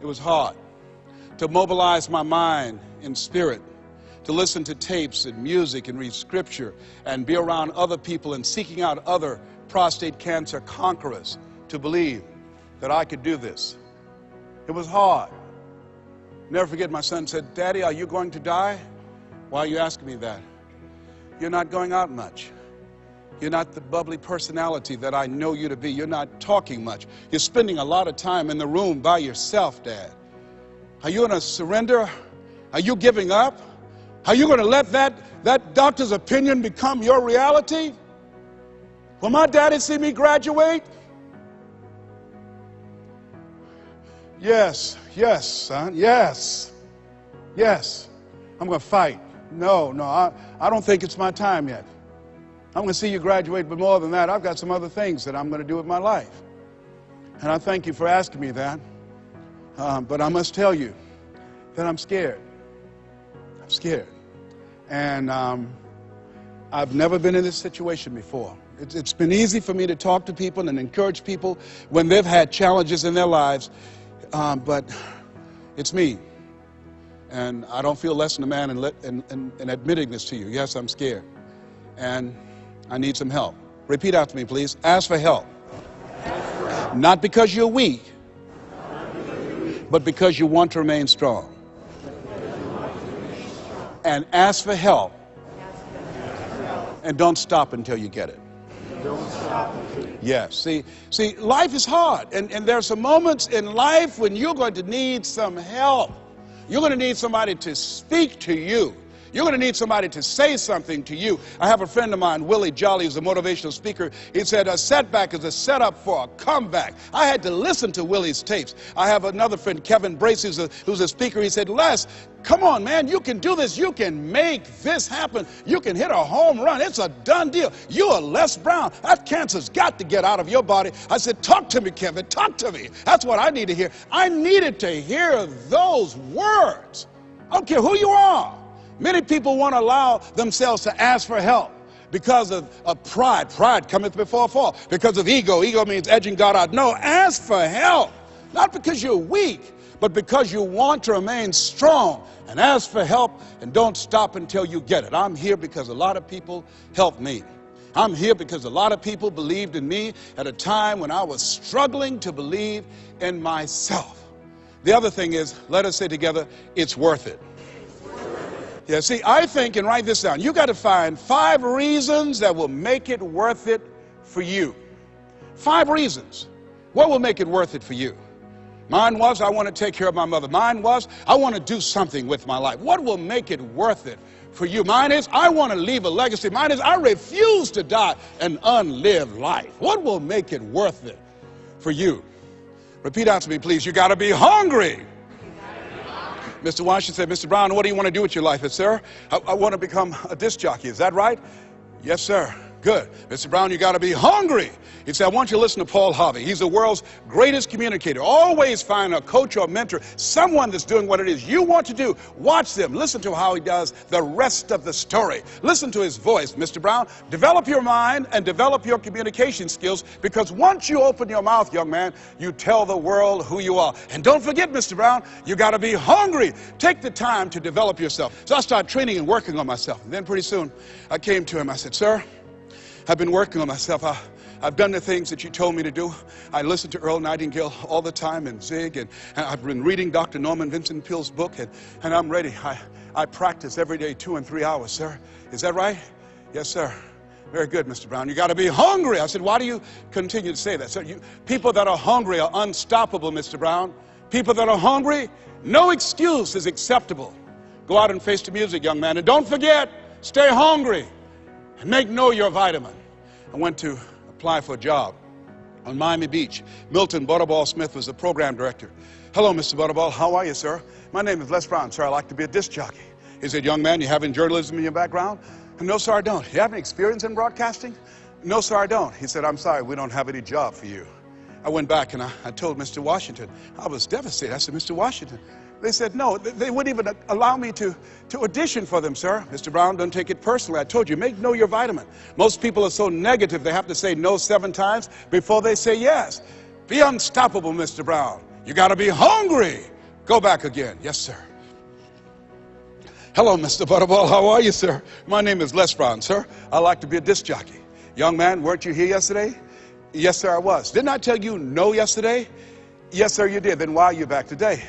It was hard to mobilize my mind and spirit, to listen to tapes and music and read scripture and be around other people and seeking out other prostate cancer conquerors to believe that I could do this. It was hard. Never forget, my son said, Daddy, are you going to die? Why are you asking me that? You're not going out much. You're not the bubbly personality that I know you to be. You're not talking much. You're spending a lot of time in the room by yourself, Dad. Are you going to surrender? Are you giving up? Are you going to let that doctor's opinion become your reality? Will my daddy see me graduate? Yes, son, yes. I'm going to fight. No, I don't think it's my time yet. I'm going to see you graduate, but more than that, I've got some other things that I'm going to do with my life. And I thank you for asking me that. But I must tell you that I'm scared. I'm scared. And I've never been in this situation before. It's been easy for me to talk to people and encourage people when they've had challenges in their lives. But it's me. And I don't feel less than a man in admitting this to you. Yes, I'm scared. And I need some help. Repeat after me, please. Ask for help. Not because you're weak, but because you want to remain strong. And ask for help. And don't stop until you get it. Don't stop until you. Yes, see, life is hard, and there are some moments in life when you're going to need some help. You're going to need somebody to speak to you. You're going to need somebody to say something to you. I have a friend of mine, Willie Jolly, who's a motivational speaker. He said, a setback is a setup for a comeback. I had to listen to Willie's tapes. I have another friend, Kevin Brace, who's a speaker. He said, Les, come on, man, you can do this. You can make this happen. You can hit a home run. It's a done deal. You are Les Brown. That cancer's got to get out of your body. I said, talk to me, Kevin, talk to me. That's what I need to hear. I needed to hear those words. I don't care who you are. Many people won't allow themselves to ask for help because of pride. Pride cometh before a fall. Because of ego. Ego means edging God out. No, ask for help. Not because you're weak, but because you want to remain strong. And ask for help and don't stop until you get it. I'm here because a lot of people helped me. I'm here because a lot of people believed in me at a time when I was struggling to believe in myself. The other thing is, let us say together, it's worth it. Yeah, see, I think, and write this down, you got to find 5 reasons that will make it worth it for you. 5 reasons. What will make it worth it for you? Mine was, I want to take care of my mother. Mine was, I want to do something with my life. What will make it worth it for you? Mine is, I want to leave a legacy. Mine is, I refuse to die an unlived life. What will make it worth it for you? Repeat after me, please. You got to be hungry. Mr. Washington said, Mr. Brown, what do you want to do with your life? I said, sir, I want to become a disc jockey. Is that right? Yes, sir. Good. Mr. Brown, you got to be hungry. He said, I want you to listen to Paul Harvey. He's the world's greatest communicator. Always find a coach or mentor, someone that's doing what it is you want to do. Watch them. Listen to how he does the rest of the story. Listen to his voice. Mr. Brown, develop your mind and develop your communication skills, because once you open your mouth, young man, you tell the world who you are. And don't forget, Mr. Brown, you got to be hungry. Take the time to develop yourself. So I started training and working on myself. And then pretty soon I came to him. I said, sir, I've been working on myself. I've done the things that you told me to do. I listen to Earl Nightingale all the time and Zig, and I've been reading Dr. Norman Vincent Peale's book, and I'm ready. I practice every day 2 and 3 hours, sir. Is that right? Yes, sir. Very good, Mr. Brown. You got to be hungry. I said, why do you continue to say that? Sir, people that are hungry are unstoppable, Mr. Brown. People that are hungry, no excuse is acceptable. Go out and face the music, young man. And don't forget, stay hungry. And know your vitamin. I went to apply for a job on Miami Beach. Milton Butterball Smith was the program director. Hello, Mr. Butterball. How are you, sir? My name is Les Brown, sir. I like to be a disc jockey. He said, young man, you have any journalism in your background? No, sir, I don't. You have any experience in broadcasting? No, sir, I don't. He said, I'm sorry, we don't have any job for you. I went back and I told Mr. Washington. I was devastated. I said, Mr. Washington. They said, no, they wouldn't even allow me to audition for them, sir. Mr. Brown, don't take it personally. I told you, know your vitamin. Most people are so negative, they have to say no 7 times before they say yes. Be unstoppable, Mr. Brown. You got to be hungry. Go back again. Yes, sir. Hello, Mr. Butterball. How are you, sir? My name is Les Brown, sir. I like to be a disc jockey. Young man, weren't you here yesterday? Yes, sir, I was. Didn't I tell you no yesterday? Yes, sir, you did. Then why are you back today?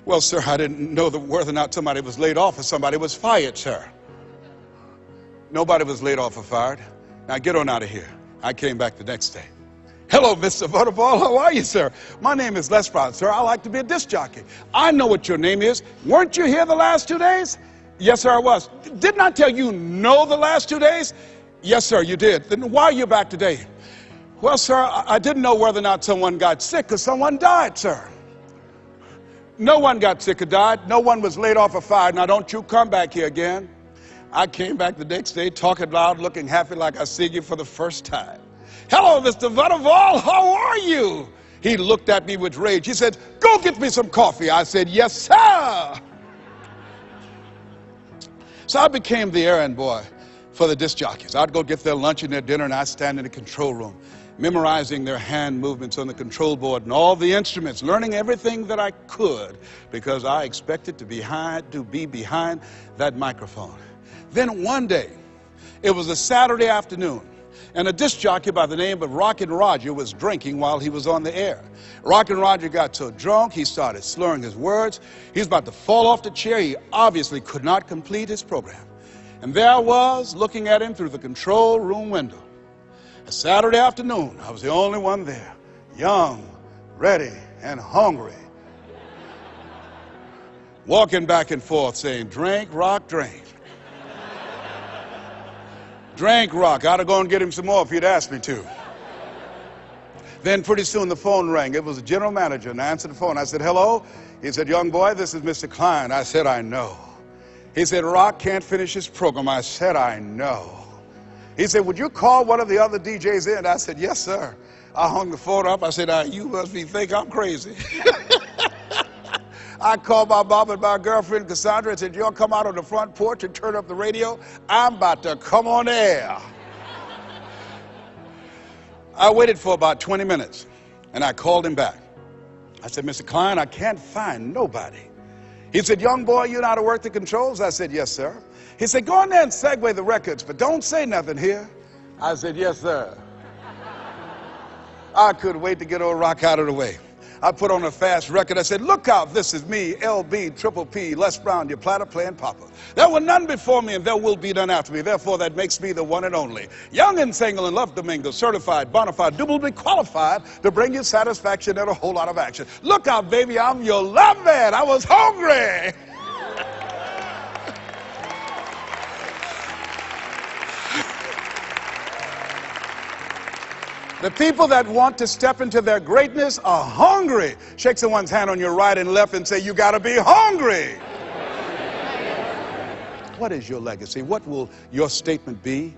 Well, sir, I didn't know whether or not somebody was laid off or somebody was fired, sir. Nobody was laid off or fired. Now get on out of here. I came back the next day. Hello, Mr. Butterball. How are you, sir? My name is Les Brown, sir. I like to be a disc jockey. I know what your name is. Weren't you here the last 2 days? Yes, sir, I was. Didn't I tell you no the last 2 days? Yes, sir, you did. Then why are you back today? Well, sir, I didn't know whether or not someone got sick because someone died, sir. No one got sick or died. No one was laid off or fired. Now, don't you come back here again. I came back the next day talking loud, looking happy like I see you for the first time. Hello, Mr. Butterball. How are you? He looked at me with rage. He said, go get me some coffee. I said, yes, sir. So I became the errand boy for the disc jockeys. I'd go get their lunch and their dinner, and I'd stand in the control room, memorizing their hand movements on the control board and all the instruments, learning everything that I could because I expected to be behind that microphone. Then one day, it was a Saturday afternoon, and a disc jockey by the name of Rockin' Roger was drinking while he was on the air. Rockin' Roger got so drunk, he started slurring his words. He was about to fall off the chair. He obviously could not complete his program. And there I was, looking at him through the control room window. Saturday afternoon, I was the only one there, young, ready, and hungry, walking back and forth saying, drink, rock, drink. Drink, rock. I'd have gone and get him some more if he'd asked me to. Then pretty soon the phone rang. It was the general manager, and I answered the phone. I said, hello? He said, young boy, this is Mr. Klein. I said, I know. He said, Rock can't finish his program. I said, I know. He said, would you call one of the other DJs in? I said, yes, sir. I hung the phone up. I said, you must think I'm crazy. I called my mom and my girlfriend, Cassandra, and said, y'all come out on the front porch and turn up the radio. I'm about to come on air. I waited for about 20 minutes, and I called him back. I said, Mr. Klein, I can't find nobody. He said, young boy, you know how to work the controls? I said, yes, sir. He said, go in there and segue the records, but don't say nothing here. I said, yes, sir. I couldn't wait to get old Rock out of the way. I put on a fast record. I said, look out, this is me, LB, Triple P, Les Brown, your platter playing papa. There were none before me and there will be none after me. Therefore, that makes me the one and only. Young and single and love to mingle, certified, bona fide, doubly qualified to bring you satisfaction and a whole lot of action. Look out, baby, I'm your love man. I was hungry. The people that want to step into their greatness are hungry. Shake someone's hand on your right and left and say, you got to be hungry. What is your legacy? What will your statement be?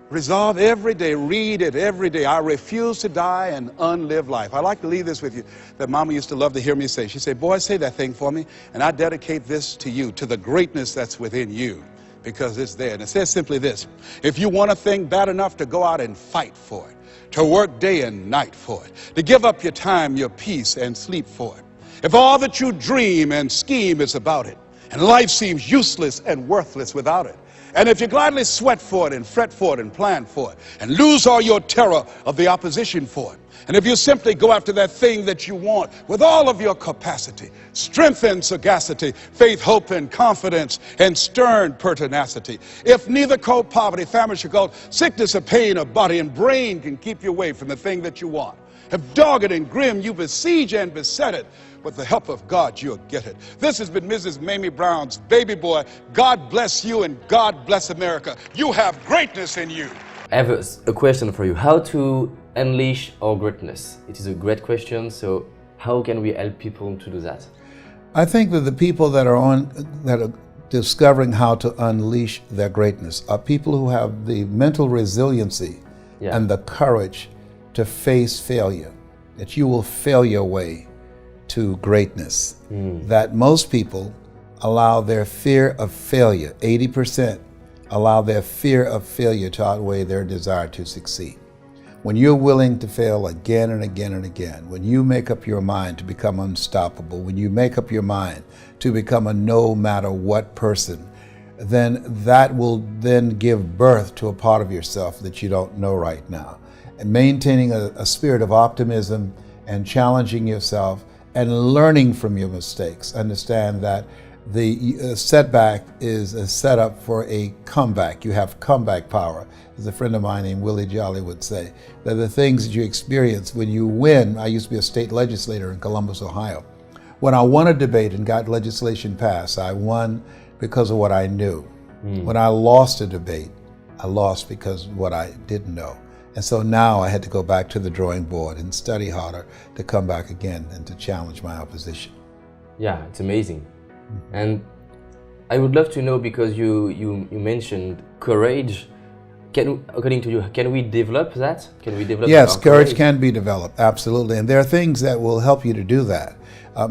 Resolve every day, read it every day. I refuse to die and unlive life. I like to leave this with you that Mama used to love to hear me say. She said, boy, say that thing for me, and I dedicate this to you, to the greatness that's within you, because it's there. And it says simply this: if you want a thing bad enough to go out and fight for it, to work day and night for it, to give up your time, your peace, and sleep for it, if all that you dream and scheme is about it, and life seems useless and worthless without it, and if you gladly sweat for it and fret for it and plan for it, and lose all your terror of the opposition for it, and if you simply go after that thing that you want with all of your capacity, strength and sagacity, faith, hope, and confidence, and stern pertinacity, if neither cold poverty, famine, shall sickness or pain of body and brain can keep you away from the thing that you want, if dogged and grim you besiege and beset it, with the help of God you'll get it. This has been Mrs. Mamie Brown's baby boy. God bless you and God bless America. You have greatness in you. I have a question for you. How to unleash our greatness? It is a great question. So how can we help people to do that? I think that the people that are discovering how to unleash their greatness are people who have the mental resiliency and the courage to face failure, that you will fail your way to greatness. That most people allow their fear of failure, 80%, allow their fear of failure to outweigh their desire to succeed. When you're willing to fail again and again and again, when you make up your mind to become unstoppable, when you make up your mind to become a no matter what person, then that will then give birth to a part of yourself that you don't know right now. And maintaining a spirit of optimism and challenging yourself and learning from your mistakes. Understand that the setback is a setup for a comeback. You have comeback power. As a friend of mine named Willie Jolly would say, that the things that you experience when you win. I used to be a state legislator in Columbus, Ohio. When I won a debate and got legislation passed, I won because of what I knew. When I lost a debate, I lost because of what I didn't know. And so now I had to go back to the drawing board and study harder to come back again and to challenge my opposition. Yeah, it's amazing. And I would love to know, because you mentioned courage. According to you, can we develop that? Can we develop? Yes, courage can be developed, absolutely. And there are things that will help you to do that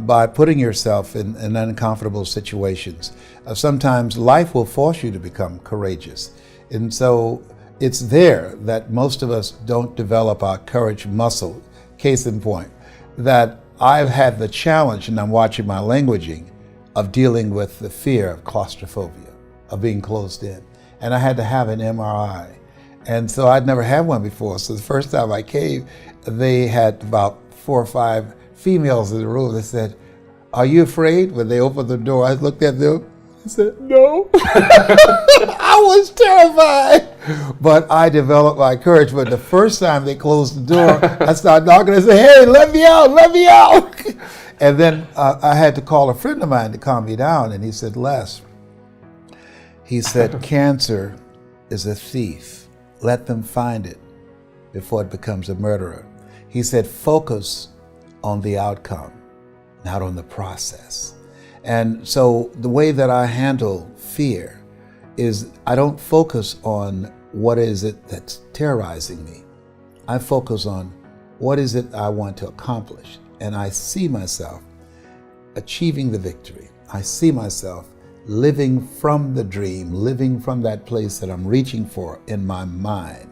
by putting yourself in uncomfortable situations. Sometimes life will force you to become courageous. And so it's there that most of us don't develop our courage muscle. Case in point, that I've had the challenge, and I'm watching my languaging, of dealing with the fear of claustrophobia, of being closed in. And I had to have an MRI. And so I'd never had one before. So the first time I came, they had about 4 or 5 females in the room. They said, "Are you afraid?" When they opened the door, I looked at them. I said, "No." I was terrified. But I developed my courage. But the first time they closed the door, I started knocking and say, "Hey, let me out, let me out." And then I had to call a friend of mine to calm me down. And he said, "Les," he said, "cancer is a thief. Let them find it before it becomes a murderer." He said, "Focus on the outcome, not on the process." And so the way that I handle fear is I don't focus on what is it that's terrorizing me. I focus on what is it I want to accomplish. And I see myself achieving the victory. I see myself living from the dream, living from that place that I'm reaching for in my mind.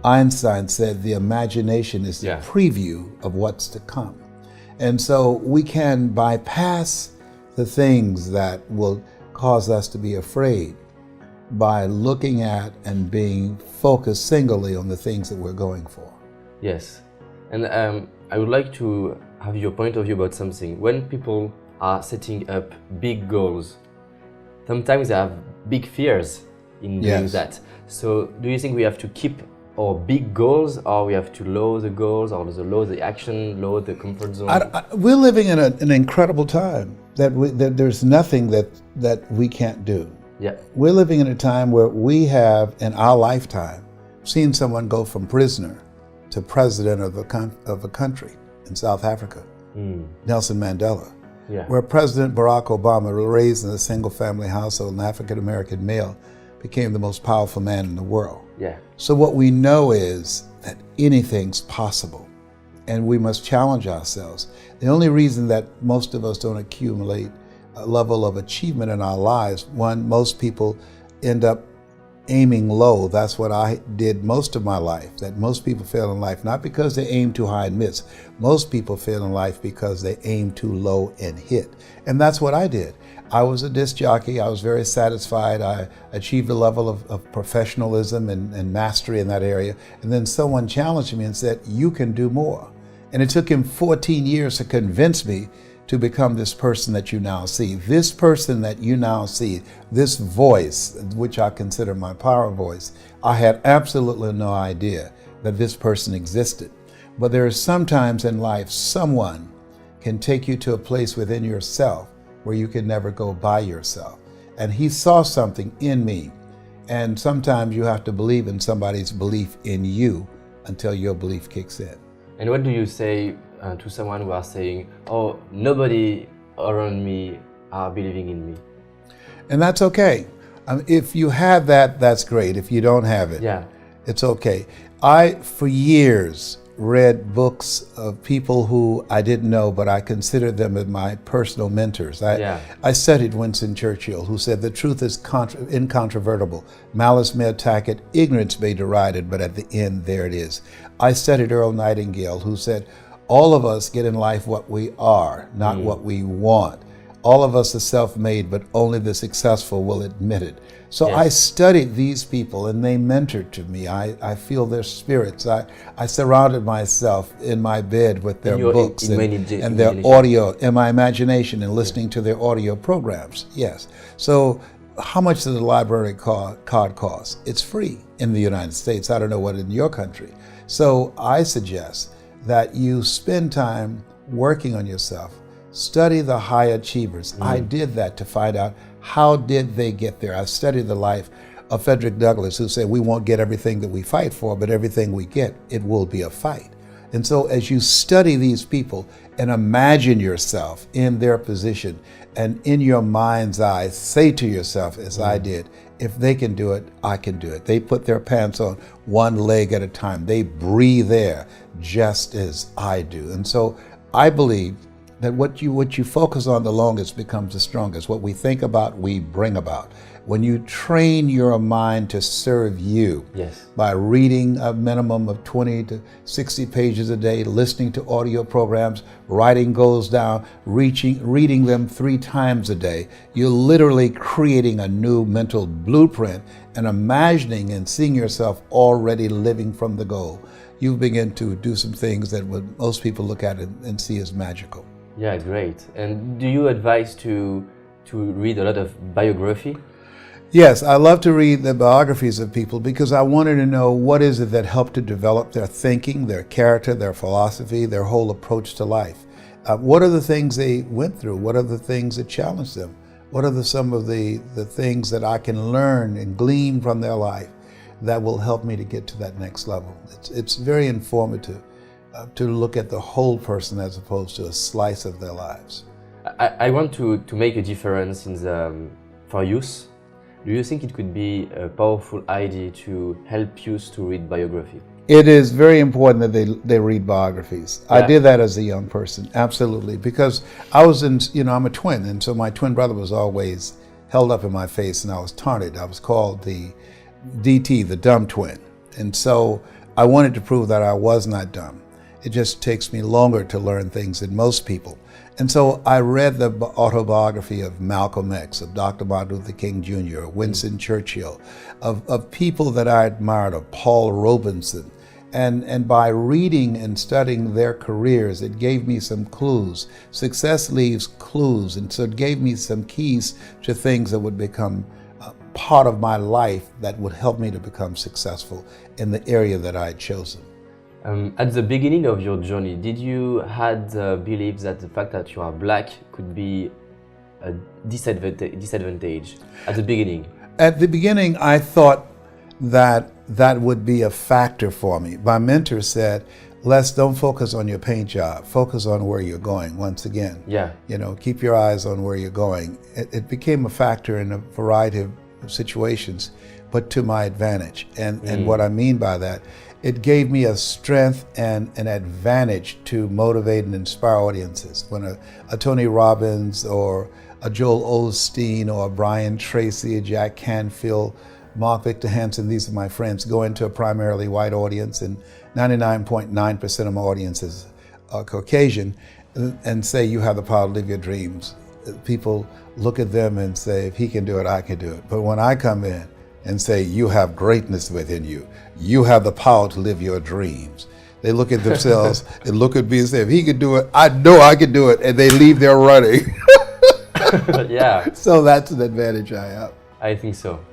Einstein said the imagination is the preview of what's to come. And so we can bypass the things that will cause us to be afraid by looking at and being focused singly on the things that we're going for. Yes. And I would like to have your point of view about something. When people are setting up big goals, sometimes they have big fears in doing that. So do you think we have to keep our big goals, or we have to lower the goals, or lower the action, lower the comfort zone? We're living in an incredible time that there's nothing that we can't do. Yeah. We're living in a time where we have, in our lifetime, seen someone go from prisoner to president of a country in South Africa, Nelson Mandela. Yeah. Where President Barack Obama, raised in a single-family household, an African-American male, became the most powerful man in the world. Yeah. So what we know is that anything's possible, and we must challenge ourselves. The only reason that most of us don't accumulate a level of achievement in our lives, one, most people end up aiming low. That's what I did most of my life, that most people fail in life, not because they aim too high and miss. Most people fail in life because they aim too low and hit. And that's what I did. I was a disc jockey. I was very satisfied. I achieved a level of professionalism and mastery in that area. And then someone challenged me and said, "You can do more." And it took him 14 years to convince me to become this person that you now see. This person that you now see, this voice, which I consider my power voice, I had absolutely no idea that this person existed. But there is sometimes in life, someone can take you to a place within yourself where you can never go by yourself. And he saw something in me. And sometimes you have to believe in somebody's belief in you until your belief kicks in. And what do you say to someone who are saying, "Oh, nobody around me are believing in me"? And that's okay. If you have that, that's great. If you don't have it, it's okay. I, for years, read books of people who I didn't know, but I considered them as my personal mentors. I studied Winston Churchill, who said, "The truth is incontrovertible. Malice may attack it, ignorance may deride it, but at the end, there it is." I studied Earl Nightingale, who said, "All of us get in life what we are, not what we want. All of us are self-made, but only the successful will admit it." So I studied these people, and they mentored to me. I feel their spirits. I surrounded myself in my bed with their books and their audio, in my imagination, and listening to their audio programs. Yes. So how much does the library card cost? It's free in the United States. I don't know what in your country. So I suggest that you spend time working on yourself. Study the high achievers. I did that to find out how did they get there. I studied the life of Frederick Douglass, who said, "We won't get everything that we fight for, but everything we get, it will be a fight." And so as you study these people and imagine yourself in their position, and in your mind's eye, say to yourself, as I did, if they can do it, I can do it. They put their pants on one leg at a time. They breathe air just as I do. And so I believe that what you focus on the longest becomes the strongest. What we think about, we bring about. When you train your mind to serve you by reading a minimum of 20 to 60 pages a day, listening to audio programs, writing goals down, reading them 3 times a day, you're literally creating a new mental blueprint and imagining and seeing yourself already living from the goal. You begin to do some things that most people look at and see as magical. Yeah, great. And do you advise to read a lot of biography? Yes, I love to read the biographies of people because I wanted to know what is it that helped to develop their thinking, their character, their philosophy, their whole approach to life. What are the things they went through? What are the things that challenged them? What are some of the things that I can learn and glean from their life that will help me to get to that next level? It's very informative to look at the whole person as opposed to a slice of their lives. I want to make a difference in for youth. Do you think it could be a powerful idea to help youth to read biography? It is very important that they read biographies. Yeah. I did that as a young person, absolutely, because I was I'm a twin, and so my twin brother was always held up in my face, and I was taunted. I was called the DT, the dumb twin, and so I wanted to prove that I was not dumb. It just takes me longer to learn things than most people. And so I read the autobiography of Malcolm X, of Dr. Martin Luther King Jr., Winston Churchill, of people that I admired, of Paul Robeson. And by reading and studying their careers, it gave me some clues. Success leaves clues, and so it gave me some keys to things that would become part of my life that would help me to become successful in the area that I had chosen. At the beginning of your journey, did you had believe that the fact that you are black could be a disadvantage at the beginning? At the beginning, I thought that that would be a factor for me. My mentor said, Les, don't focus on your paint job. Focus on where you're going once again. Yeah. Keep your eyes on where you're going. It became a factor in a variety of situations, but to my advantage. And what I mean by that, it gave me a strength and an advantage to motivate and inspire audiences. When a Tony Robbins or a Joel Osteen or a Brian Tracy, a Jack Canfield, Mark Victor Hansen, these are my friends, go into a primarily white audience, and 99.9% of my audience is Caucasian, and say, you have the power to live your dreams. People look at them and say, if he can do it, I can do it. But when I come in and say, you have greatness within you, you have the power to live your dreams, they look at themselves and look at me and say, if he can do it, I know I can do it, and they leave their running. Yeah. So that's an advantage I have. I think so.